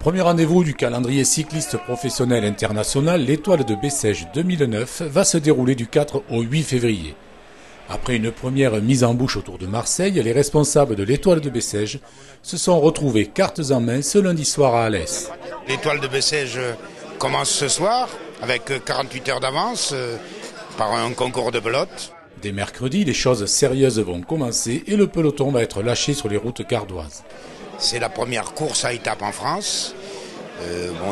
Premier rendez-vous du calendrier cycliste professionnel international, l'Étoile de Bessèges 2009 va se dérouler du 4 au 8 février. Après une première mise en bouche autour de Marseille, les responsables de l'Étoile de Bessèges se sont retrouvés cartes en main ce lundi soir à Alès. L'Étoile de Bessèges commence ce soir avec 48 heures d'avance par un concours de pelote. Dès mercredi, les choses sérieuses vont commencer et le peloton va être lâché sur les routes gardoises. C'est la première course à étapes en France.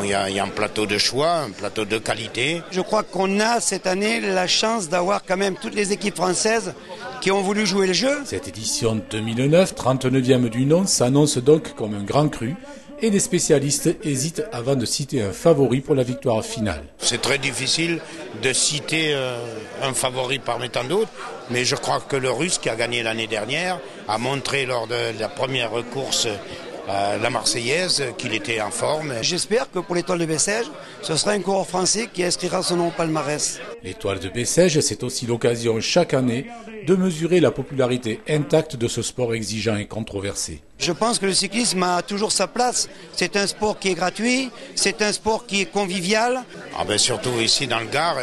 Il y a un plateau de choix, un plateau de qualité. Je crois qu'on a cette année la chance d'avoir quand même toutes les équipes françaises qui ont voulu jouer le jeu. Cette édition 2009, 39e du nom, s'annonce donc comme un grand cru et les spécialistes hésitent avant de citer un favori pour la victoire finale. C'est très difficile de citer un favori parmi tant d'autres, mais je crois que le Russe qui a gagné l'année dernière a montré lors de la première course la Marseillaise qu'il était en forme. J'espère que pour l'Étoile de Bessèges, ce sera un coureur français qui inscrira son nom au palmarès. L'Étoile de Bessèges, c'est aussi l'occasion chaque année de mesurer la popularité intacte de ce sport exigeant et controversé. Je pense que le cyclisme a toujours sa place. C'est un sport qui est gratuit, c'est un sport qui est convivial. Surtout ici dans le Gard,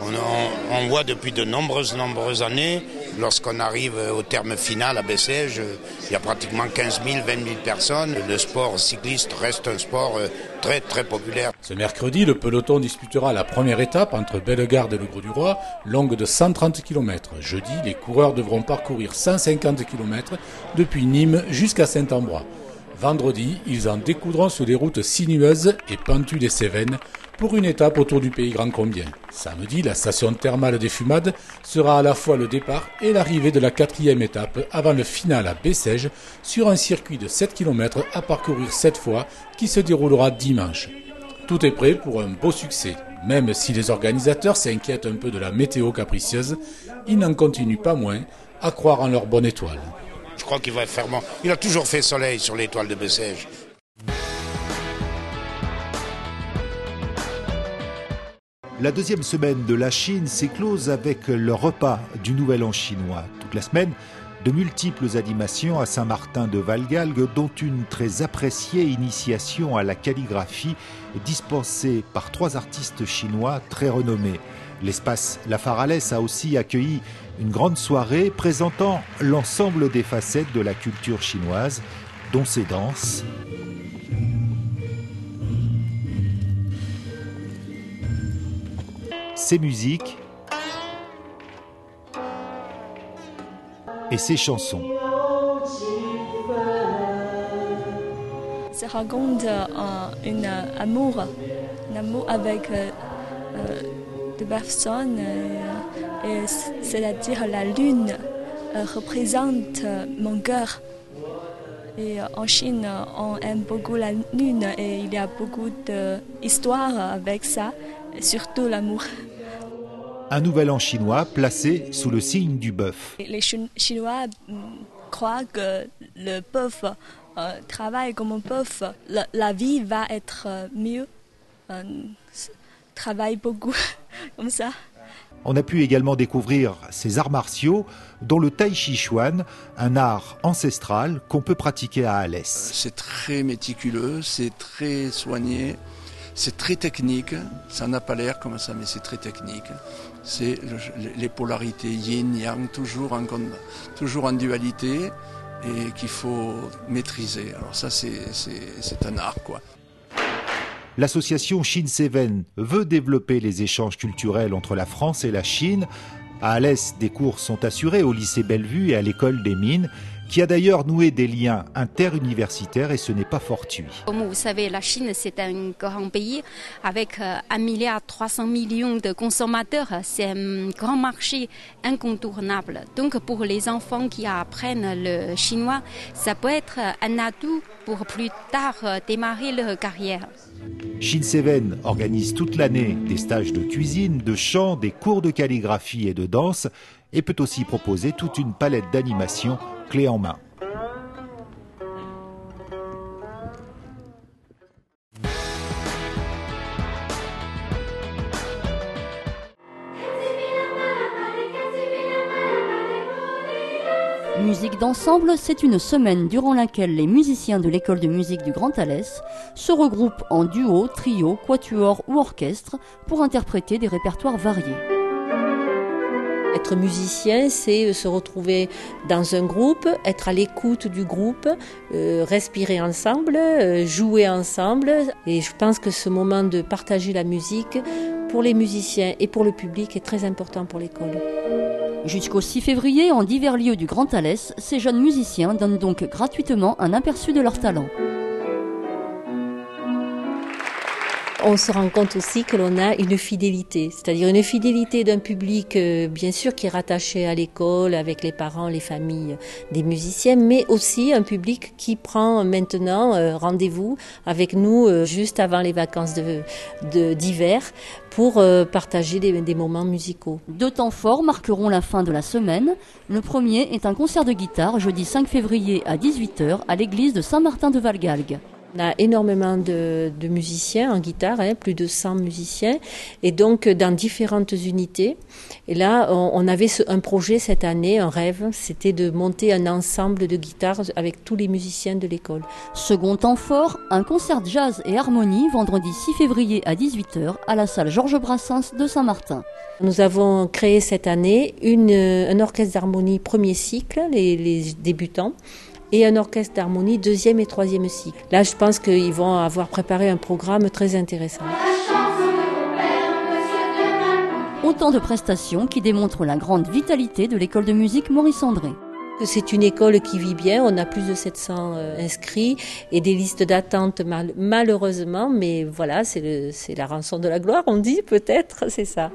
on voit depuis de nombreuses années, lorsqu'on arrive au terme final à Bessèges, il y a pratiquement 15 000, 20 000 personnes. Le sport cycliste reste un sport très très populaire. Ce mercredi, le peloton disputera la première étape entre Bellegarde et le Grau-du-Roi, longue de 130 km. Jeudi, les coureurs devront parcourir 150 km depuis Nîmes jusqu'à Saint-Ambrois. Vendredi, ils en découdront sur les routes sinueuses et pentues des Cévennes pour une étape autour du pays grand combien. Samedi, la station thermale des Fumades sera à la fois le départ et l'arrivée de la 4e étape avant le final à Bessèges sur un circuit de 7 km à parcourir 7 fois qui se déroulera dimanche. Tout est prêt pour un beau succès. Même si les organisateurs s'inquiètent un peu de la météo capricieuse, ils n'en continuent pas moins à croire en leur bonne étoile. Je crois qu'il va faire bon. Il a toujours fait soleil sur l'Étoile de Bessèges. La deuxième semaine de la Chine s'éclose avec le repas du Nouvel An chinois. Toute la semaine, de multiples animations à Saint-Martin de Valgalgues, dont une très appréciée initiation à la calligraphie dispensée par 3 artistes chinois très renommés. L'espace La Faralès a aussi accueilli une grande soirée présentant l'ensemble des facettes de la culture chinoise, dont ses danses, ses musiques et ses chansons. Ça raconte un amour avec deux personnes, c'est-à-dire la lune représente mon cœur. Et en Chine, on aime beaucoup la lune et il y a beaucoup d'histoires avec ça, surtout l'amour. Un nouvel an chinois placé sous le signe du bœuf. Les Chinois croient que le bœuf travaille comme un bœuf. La vie va être mieux, travaille beaucoup comme ça. On a pu également découvrir ces arts martiaux, dont le Tai Chi Chuan, un art ancestral qu'on peut pratiquer à Alès. C'est très méticuleux, c'est très soigné, c'est très technique. Ça n'a pas l'air comme ça, mais c'est très technique. C'est les polarités yin-yang, toujours en dualité, et qu'il faut maîtriser. Alors ça, c'est un art, quoi. L'association Chine-Cévennes veut développer les échanges culturels entre la France et la Chine. À Alès, des cours sont assurés au lycée Bellevue et à l'école des Mines, qui a d'ailleurs noué des liens interuniversitaires et ce n'est pas fortuit. Comme vous savez, la Chine, c'est un grand pays avec 1,3 milliard de consommateurs. C'est un grand marché incontournable. Donc pour les enfants qui apprennent le chinois, ça peut être un atout pour plus tard démarrer leur carrière. Chine-Cévennes organise toute l'année des stages de cuisine, de chant, des cours de calligraphie et de danse et peut aussi proposer toute une palette d'animations clé en main. Musique d'ensemble, c'est une semaine durant laquelle les musiciens de l'école de musique du Grand Alès se regroupent en duo, trio, quatuor ou orchestre pour interpréter des répertoires variés. Être musicien, c'est se retrouver dans un groupe, être à l'écoute du groupe, respirer ensemble, jouer ensemble. Et je pense que ce moment de partager la musique, pour les musiciens et pour le public, est très important pour l'école. Jusqu'au 6 février, en divers lieux du Grand Alès, ces jeunes musiciens donnent donc gratuitement un aperçu de leur talent. On se rend compte aussi que l'on a une fidélité, c'est-à-dire une fidélité d'un public bien sûr qui est rattaché à l'école, avec les parents, les familles des musiciens, mais aussi un public qui prend maintenant rendez-vous avec nous juste avant les vacances d'hiver pour partager des moments musicaux. 2 temps forts marqueront la fin de la semaine. Le premier est un concert de guitare jeudi 5 février à 18h à l'église de Saint-Martin de Valgalgues. On a énormément de musiciens en guitare, plus de 100 musiciens, et donc dans différentes unités. Et là, on avait un projet cette année, un rêve, c'était de monter un ensemble de guitares avec tous les musiciens de l'école. Second temps fort, un concert jazz et harmonie vendredi 6 février à 18h à la salle Georges Brassens de Saint-Martin. Nous avons créé cette année un orchestre d'harmonie premier cycle, les débutants, et un orchestre d'harmonie 2e et 3e cycle. Là, je pense qu'ils vont avoir préparé un programme très intéressant. Autant de prestations qui démontrent la grande vitalité de l'école de musique Maurice André. C'est une école qui vit bien, on a plus de 700 inscrits et des listes d'attente malheureusement, mais voilà, c'est la rançon de la gloire, on dit peut-être, c'est ça.